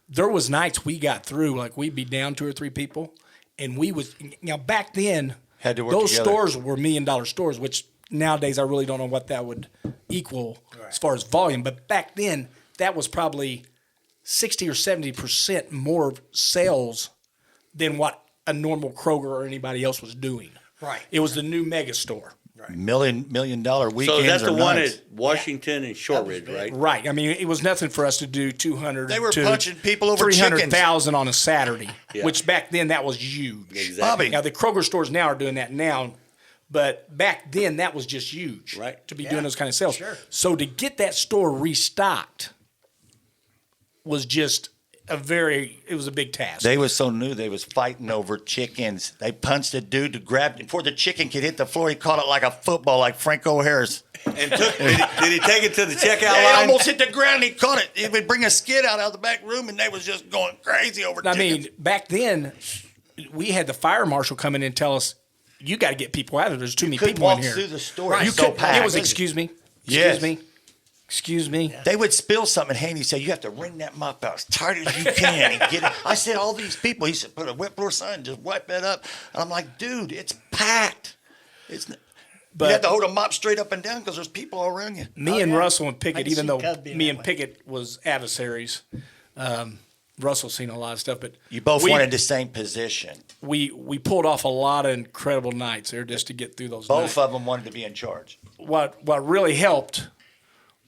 There was nights we got through, like we'd be down 2 or 3 people, and back then, Had to work those together. stores were $1 million stores, which nowadays I really don't know what that would equal as far as volume. But back then, that was probably 60 or 70% more sales than what a normal Kroger or anybody else was doing. Right. It was the new mega store. Right. $1 million weekends So that's or the one nights. at Washington and Shortridge, right? Right. I mean, it was nothing for us to do 200 They were to punching people over 300,000 on a Saturday, Yeah. which back then that was huge. Exactly. Bobby. Now, the Kroger stores now are doing that now, but back then that was just huge. Right. To be doing those kind of sales. Sure. So to get that store restocked was just it was a big task. They was so new, they was fighting over chickens. They punched a dude to grab before the chicken could hit the floor. He caught it like a football, like Franco Harris. And did he take it to the checkout He line? almost hit the ground. He caught it. He would bring a skid out of the back room, and they was just going crazy over I chickens. mean, back then, we had the fire marshal come in and tell us, you got to get people out of there. There's too many couldn't people in walk here. through the store. You It's so could, packed. it was, excuse me. Yes. Excuse me. They would spill something. Haney said, you have to wring that mop out as tight as you can and get it. I said, all these people. He said, put a wet floor sign, just wipe that up. And I'm like, dude, it's packed. But you have to hold a mop straight up and down because there's people all around you. me and yeah. Russell and I Pickett, can even see though Cub being me that and way. Pickett was adversaries, Russell's seen a lot of stuff. But You both we, wanted the same position. We pulled off a lot of incredible nights there just to get through those Both nights. of them wanted to be in charge. What really helped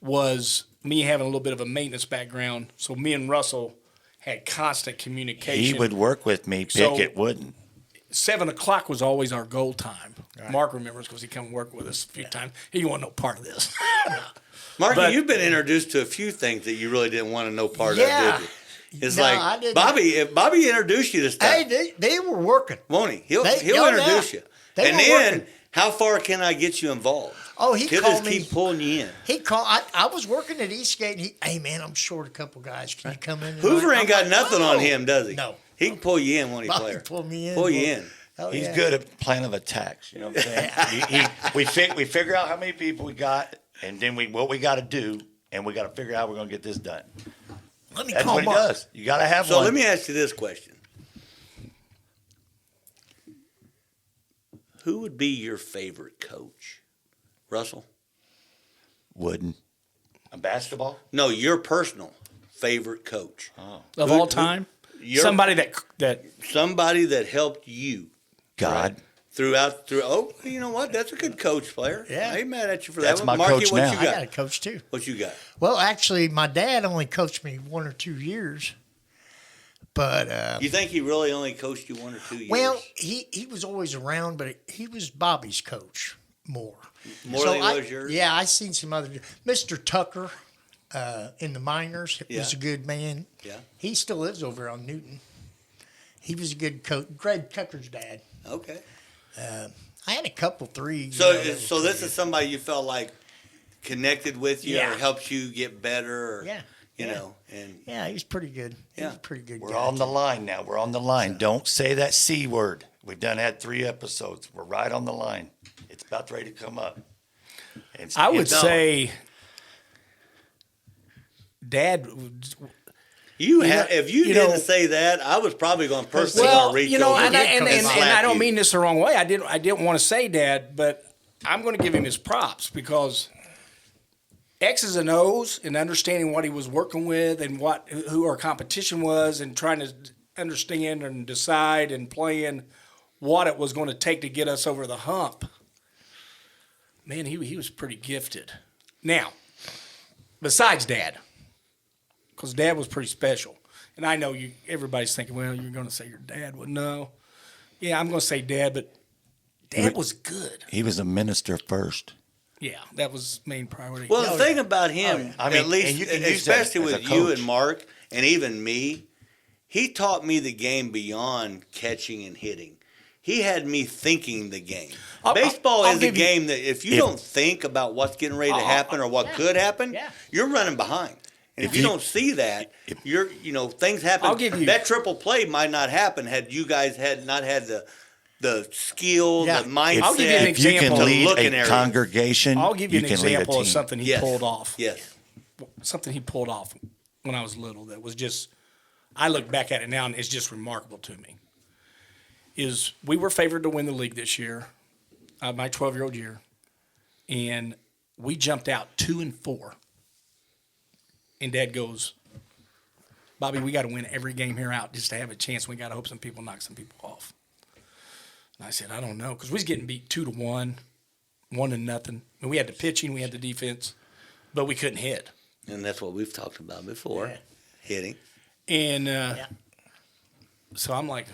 was me having a little bit of a maintenance background. So me and Russell had constant communication. He would work with me. So- Pickett wouldn't. 7 o'clock was always our goal time. Mark remembers because he come work with us a few times. He didn't want no part of this. Marky, But- you've been introduced to a few things that you really didn't want to know part Yeah. of, did you? It's No, I like didn't. Bobby. If Bobby introduced you to stuff, Hey, they were working. won't he? He'll They- he'll oh, introduce yeah. you. They And were then, working. how far can I get you involved? Oh, he He'll called just me. keep pulling you in. He called. I was working at Eastgate, and hey man, I'm short a couple guys. Can you come in? Hoover tonight?" ain't got I'm like, nothing on "No." him, does he? No. He can pull you in when he Bobby player. pulled me in. Pull you in. Oh, He's yeah. good at plan of attacks. You know what I'm saying? we figure out how many people we got, and then what we got to do, and we got to figure out how we're going to get this done. Let me That's call what he Mark. does. You got to have So one. let me ask you this question: who would be your favorite coach? Russell? Wouldn't. A basketball? No, your personal favorite coach. Of all time, your- somebody that Somebody that helped you. God. throughout. Oh, you know what? That's a good coach player. Yeah. I ain't mad at you for That's that. my Marky, coach what now. you I got? got a coach too. What you got? Well, actually, my dad only coached me 1 or 2 years, but You think he really only coached you 1 or 2 years? well, he was always around, but he was Bobby's coach more. More than he was yours? Yeah, I seen some other. Mr. Tucker in the minors was a good man. Yeah. He still lives over on Newton. He was a good coach. Greg Tucker's dad. Okay. I had a couple threes. So, you know, that so was this pretty is somebody you felt like connected with you Yeah. or helps you get better, or, Yeah. you Yeah. know, and good. Yeah, he was pretty good. He Yeah. was a pretty good We're guy. on the line now. We're on the line. Don't say that C word. We've had 3 episodes. We're right on the line. It's about ready to come up. And I would No. say, Dad. if you you didn't know- say that, I was probably going to personally Well, reach you know, over and I slap don't you. mean this the wrong way. I didn't want to say Dad, but I'm going to give him his props because X's and O's and understanding what he was working with and who our competition was and trying to understand and decide and plan what it was going to take to get us over the hump. Man, he was pretty gifted. Now, besides Dad, because Dad was pretty special. And I know everybody's thinking, well, you're going to say your dad. Well, no. Yeah, I'm going to say Dad, but Dad was good. he was a minister first. Yeah, that was main priority. Well, the thing about him, I mean, at least, and you can use that especially as a with you coach. and Mark, and even me, he taught me the game beyond catching and hitting. He had me thinking the game. Baseball I'll is a give you- game that if you don't think about what's getting ready to happen or what could happen, Yeah. you're running behind. And if you don't see that, things happen. I'll give you- that triple play might not happen had you guys not had the skill, Yeah. the mindset. I'll give you an If you example. can lead look in a areas. congregation, I'll give you an can lead a example of team. something he Yes. pulled off. Yes. Something he pulled off when I was little that was just, I look back at it now and it's just remarkable to me. Is we were favored to win the league this year, my 12-year-old year, and we jumped out 2-4. And Dad goes, Bobby, we got to win every game here out just to have a chance. We got to hope some people knock some people off. And I said, I don't know, because we was getting beat 2-1, 1-0. And we had the pitching, we had the defense, but we couldn't hit. And that's what we've talked about before, Yeah. hitting. And so I'm like,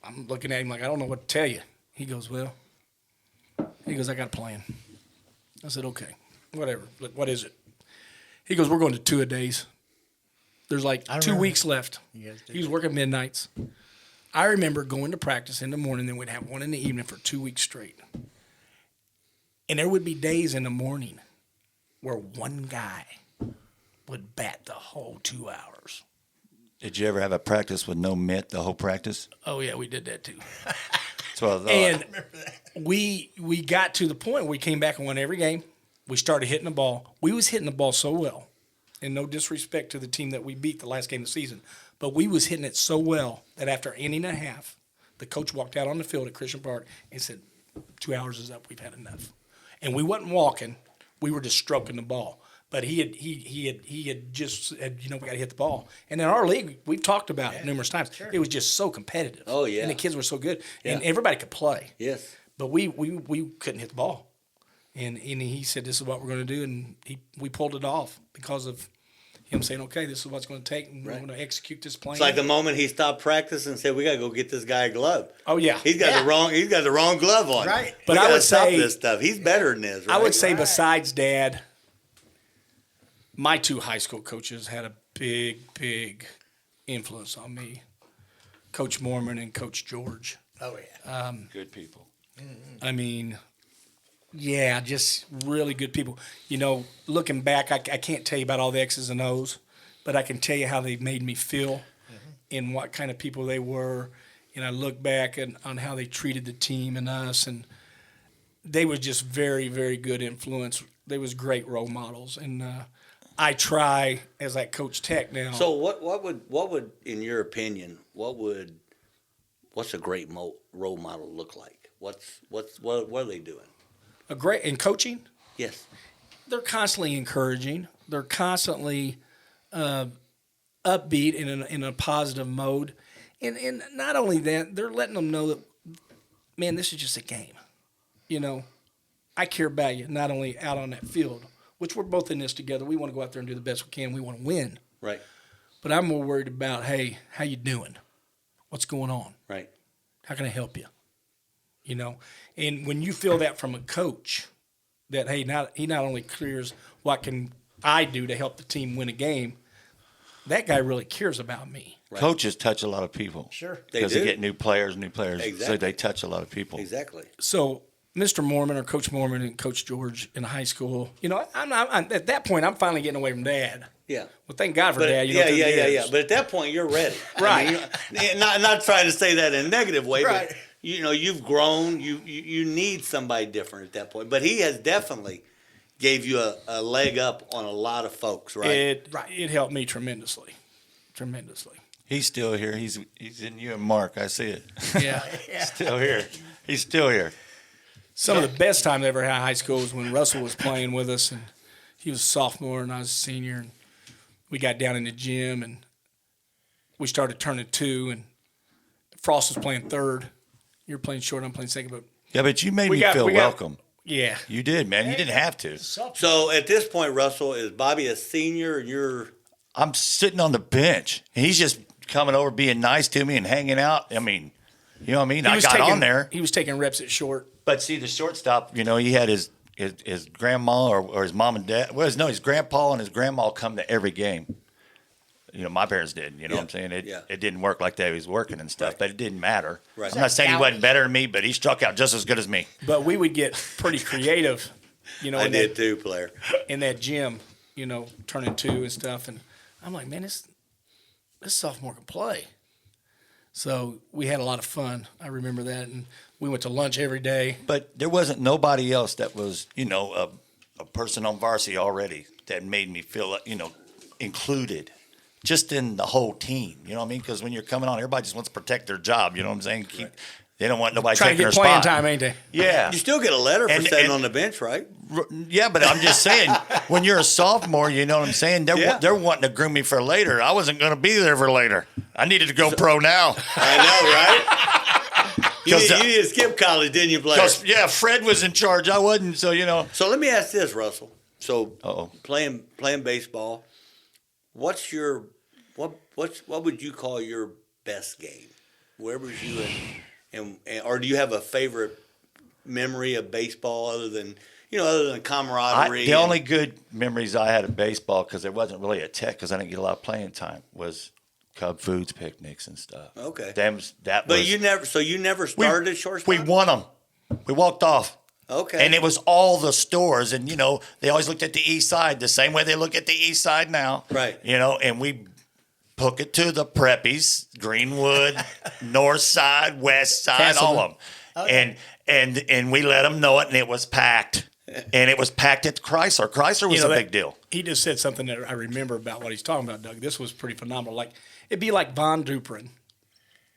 I'm looking at him like, I don't know what to tell you. He goes, I got a plan. I said, okay, whatever. Like, what is it? He goes, we're going to 2-a-days. There's like 2 remember. weeks left. Yes, He was working midnights. I remember going to practice in the morning, then we'd have one in the evening for 2 weeks straight. And there would be days in the morning where one guy would bat the whole 2 hours. Did you ever have a practice with no mitt the whole practice? Oh, yeah, we did that too. That's what I thought. And we got to the point where we came back and won every game. We started hitting the ball. We was hitting the ball so well, and no disrespect to the team that we beat the last game of the season, but we was hitting it so well that after an inning and a half, the coach walked out on the field at Christian Park and said, 2 hours is up. We've had enough. And we wasn't walking. We were just stroking the ball. But he had just said, we got to hit the ball. And in our league, we've talked about it numerous times. It was just so competitive. Oh, yeah. And the kids were so good. And Yeah. everybody could play. Yes. But we couldn't hit the ball. And he said, this is what we're going to do. And we pulled it off because of him saying, okay, this is what's going to take. And we're going to execute this plan. It's like the moment he stopped practicing and said, "We got to go get this guy a glove." Oh, yeah. He's got the wrong glove on. Right. But But I would stop say- this stuff. He's better than this. I right? would say besides Dad, my 2 high school coaches had a big, big influence on me. Coach Mormon and Coach George. Oh yeah. Good people. I mean, yeah, just really good people. Looking back, I can't tell you about all the X's and O's, but I can tell you how they made me feel and what kind of people they were. And I look back on how they treated the team and us, and they were just very, very good influence. They was great role models, and I try as I coach Tech now. So what would in your opinion what's a great role model look like? What are they doing? a great in coaching. Yes. They're constantly encouraging. They're constantly upbeat in a positive mode, and not only that, they're letting them know that man, this is just a game. You know, I care about you, not only out on that field, which we're both in this together. We want to go out there and do the best we can. We want to win. Right. But I'm more worried about, hey, how you doing? What's going on? Right. How can I help you? You know, and when you feel that from a coach, that, hey, he not only clears what can I do to help the team win a game, that guy really cares about me. Right. Coaches touch a lot of people. Sure. Because do. they get new players. Exactly. So they touch a lot of people. Exactly. So Mr. Mormon or Coach Mormon and Coach George in high school, you know, I'm at that point, I'm finally getting away from Dad. Yeah. Well, thank God for But Dad. You know, through the years. But at that point, you're ready. Right. I mean, not trying to say that in a negative way, Right. but you know, you've grown. You need somebody different at that point. But he has definitely gave you a leg up on a lot of folks, right? It helped me tremendously. He's still here. He's in you and Mark. I see it. Yeah. Still here. He's still here. Some of the best time I ever had in high school was when Russell was playing with us, and he was a sophomore and I was a senior, and we got down in the gym and we started turning two, and Frost was playing third. You were playing short, I'm playing second, but Yeah, but you made me feel welcome. Yeah. You did, man. You didn't have to. So at this point, Russell, is Bobby a senior and you're I'm sitting on the bench, and he's just coming over, being nice to me and hanging out. I mean, you know what I mean? I got on there. He was taking reps at short. But see, the shortstop, you know, he had his grandma or his mom and dad. Well, no, his grandpa and his grandma come to every game. You know, my parents did. You know what I'm saying? It didn't work like that. He was working and stuff, but it didn't matter. Right. I'm not saying he wasn't better than me, but he struck out just as good as me. But we would get pretty creative, you know. I did too, player. In that gym, you know, turning two and stuff. And I'm like, man, this sophomore can play. So we had a lot of fun. I remember that. And we went to lunch every day. But there wasn't nobody else that was, you know, a person on varsity already that made me feel, you know, included. Just in the whole team, you know what I mean? Because when you're coming on, everybody just wants to protect their job. You know what I'm saying? They don't want nobody Trying taking to get their playing spot. time, ain't they? Yeah. You still get a letter for And- sitting and- on the bench, right? Yeah, but I'm just saying, when you're a sophomore, you know what I'm saying? They're wanting to groom me for later. I wasn't going to be there for later. I needed to go pro now. I know, right? You needed to skip college, didn't you, Blair? Yeah, Fred was in charge. I wasn't, so you know. So let me ask this, Russell. So Uh-oh. playing baseball, what's your what would you call your best game? Where was you in, and or do you have a favorite memory of baseball other than camaraderie? The only good memories I had of baseball, because it wasn't really a tech, because I didn't get a lot of playing time, was Cub Foods picnics and stuff. Okay. But you never started at shortstop? We won them. We walked off. Okay. And it was all the stores, and you know they always looked at the east side the same way they look at the east side now. Right. You know, and we took it to the preppies, Greenwood, north side, west side, all of them, Okay. and we let them know it, and it was packed, and it was packed at the Chrysler. Chrysler was a big deal. He just said something that I remember about what he's talking about, Doug. This was pretty phenomenal. Like, it'd be like Von Duprin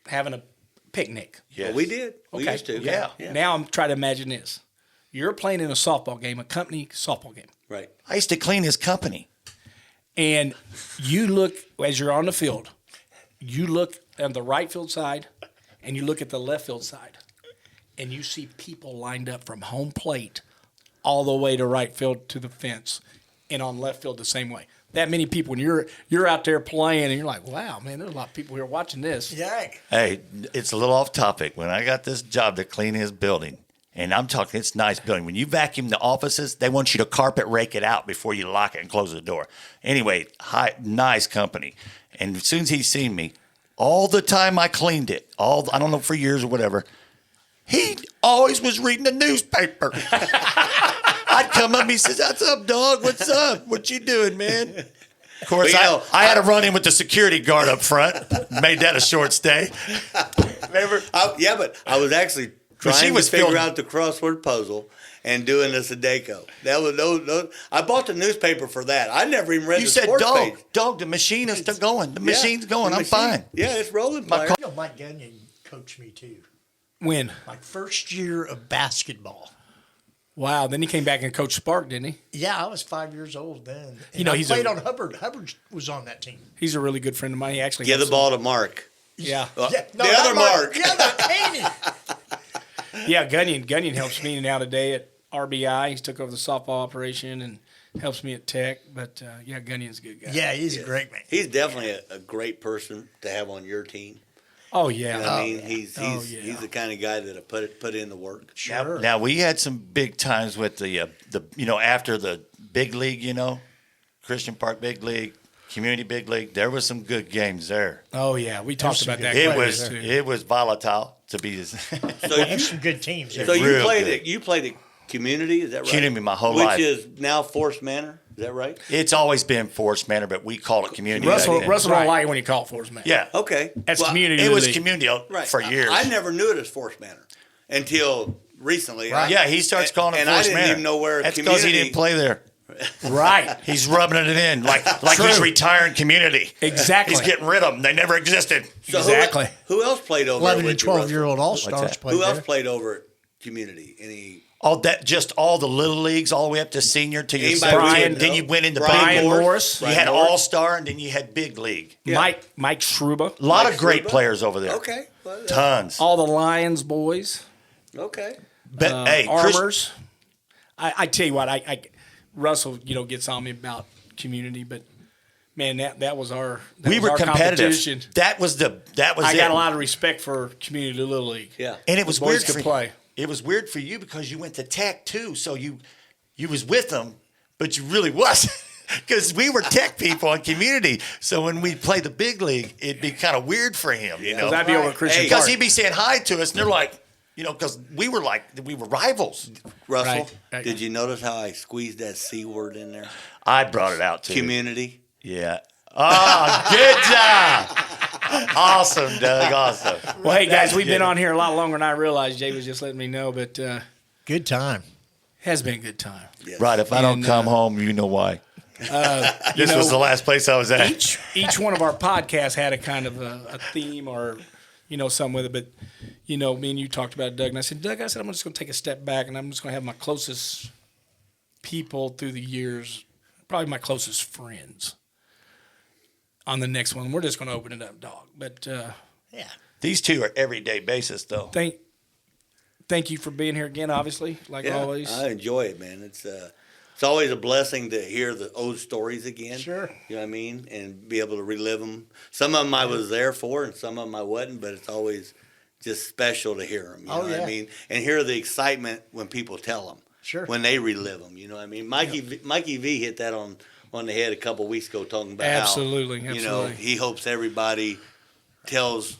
having a picnic. Yes. Well, we did. We Okay. used to. Yeah. Now I'm trying to imagine this. You're playing in a softball game, a company softball game. Right. I used to clean his company. And you look, as you're on the field, you look on the right field side and you look at the left field side, and you see people lined up from home plate all the way to right field to the fence, and on left field the same way. That many people, when you're out there playing, and you're like, wow, man, there's a lot of people here watching this. Yeah. Hey, it's a little off topic. When I got this job to clean his building, and I'm talking, it's a nice building. When you vacuum the offices, they want you to carpet rake it out before you lock it and close the door. Anyway, nice company. And as soon as he seen me, all the time I cleaned it, I don't know, for years or whatever, he always was reading the newspaper. I'd come up, he says, "What's up, dog? What's up? What you doing, man?" Of course, I had to run in with the security guard up front. Made that a short stay. Remember? But I was actually trying to figure filming. out the crossword puzzle and doing the Sudoku. That was those. I bought the newspaper for that. I never even read You the said, sports page. dog, the machine is still going. The Yeah, machine's going. the I'm machine. fine. Yeah, it's rolling. My Player. You know, Mike Gunyon coached me too. When? My first year of basketball. Wow. Then he came back and coached Spark, didn't he? Yeah, I was 5 years old then. And You know, I he's played on Hubbard. Hubbard was on that team. He's a really good friend of mine. He actually Give helps the ball to Mark. Yeah. The No, other not Mark. Yeah, not Haney. Yeah, Gunyon helps me now today at RBI. He's took over the softball operation and helps me at Tech. But yeah, Gunyon's a good guy. Yeah, he's a great man. He's definitely a great person to have on your team. Oh yeah. You know what I mean, he's the kind of guy that'll put in the work. Sure. Now we had some big times with the after the big league, Christian Park Big League, Community Big League. There was some good games there. Oh yeah, we talked about that. It was volatile to be. So There's some good teams there. So Real you played at Community, is that right? Community my whole Which life. is now Forest Manor, is that right? It's always been Forest Manor, but we call it Community. Russell back then. don't like it when you call it Forest Man. Yeah. Okay. That's Well, community. It was league. Community Right. for years. I never knew it as Forest Manor until recently. Right. Yeah, he starts calling it and Forest I Manor. didn't even know where That's because he Community- didn't play there. Right. He's rubbing it in like he's True. retiring Community. Exactly. He's getting rid of them. They never existed. So Exactly. Who else played over 11 with and you, Russell? 12-year-old all-stars that? played Who else there. played over at Community? Any? All the little leagues, all the way up to senior till you Anybody started. Brian- Then you went into Brian big league. Morris. You had all star, and then you had big league. Yeah. Mike Schruba. A lot Mike of great Schruba? players over there. Okay. Well, Tons. All the Lions boys. okay. But hey, Chris, Armors. I tell you what, I Russell, gets on me about Community, but man, that was our we were our competitive. competition. That was I it. got a lot of respect for Community Little League. Yeah. And it was The boys weird could for play. It was weird for you because you went to Tech too, so you was with them, but you really wasn't because we were Tech people in Community. So when we played the big league, it'd be kind of weird for him, Because I'd be over at Christian Hey, Park. because he'd be saying hi to us, and they're like, because we were rivals. Russell, Right. did you notice how I squeezed that C word in there? I brought it out too. Community. Yeah. Oh, good job. Awesome, Doug. Awesome. Well, hey guys, we've been good. on here a lot longer than I realized. Jay was just letting me know, but Good time. has been a good time. Yes. Right. If I don't And, come home, you know why. This was the last place I was at. Each one of our podcasts had a kind of a theme or something with it. But me and you talked about it, Doug, and I said, Doug, I'm just going to take a step back, and I'm just going to have my closest people through the years, probably my closest friends, on the next one. We're just going to open it up, dog. But Yeah. These two are everyday basis, though. thank you for being here again. Obviously, like Yeah, always. I enjoy it, man. It's always a blessing to hear the old stories again. Sure. You know what I mean? And be able to relive them. Some of them I was there for, and some of them I wasn't. But it's always just special to hear them. You know what I mean? And hear the excitement when people tell them. Sure. When they relive them. You know what I mean? Mikey V hit that on the head a couple of weeks ago, talking about Absolutely, how absolutely. he hopes everybody tells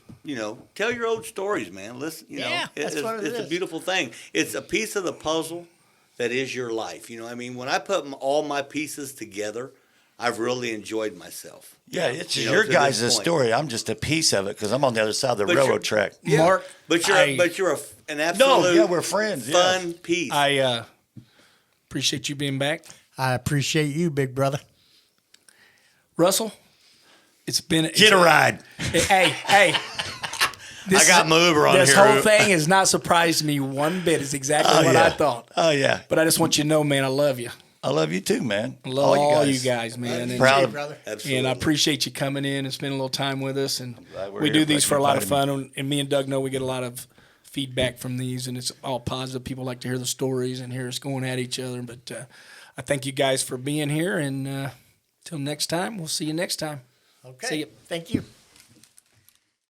tell your old stories, man. Listen, that's what it it's a is. beautiful thing. It's a piece of the puzzle that is your life. You know what I mean? When I put all my pieces together, I've really enjoyed myself. Yeah, it's You know, your to this guys' point. story. I'm just a piece of it because I'm on the other side of the But railroad you're- track. Yeah. Mark, But you're an No, absolute yeah, we're friends. Yeah. fun piece. I appreciate you being back. I appreciate you, big brother. Russell, it's been Get a ride. Hey. I got my Uber on This here. whole thing has not surprised me one bit. It's exactly what yeah. I thought. Oh, yeah. But I just want you to know, man, I love you. I love you too, man. I love all you guys, man. And, Proud Hey, of- brother. Absolutely. and I appreciate you coming in and spending a little time with us. And glad we're we here. do these Glad for a you lot of invited fun. And me and Doug know we get a lot of feedback from these, and it's all positive. People like to hear the stories and hear us going at each other. But I thank you guys for being here. And till next time, we'll see you next time. Okay. See you. Thank you.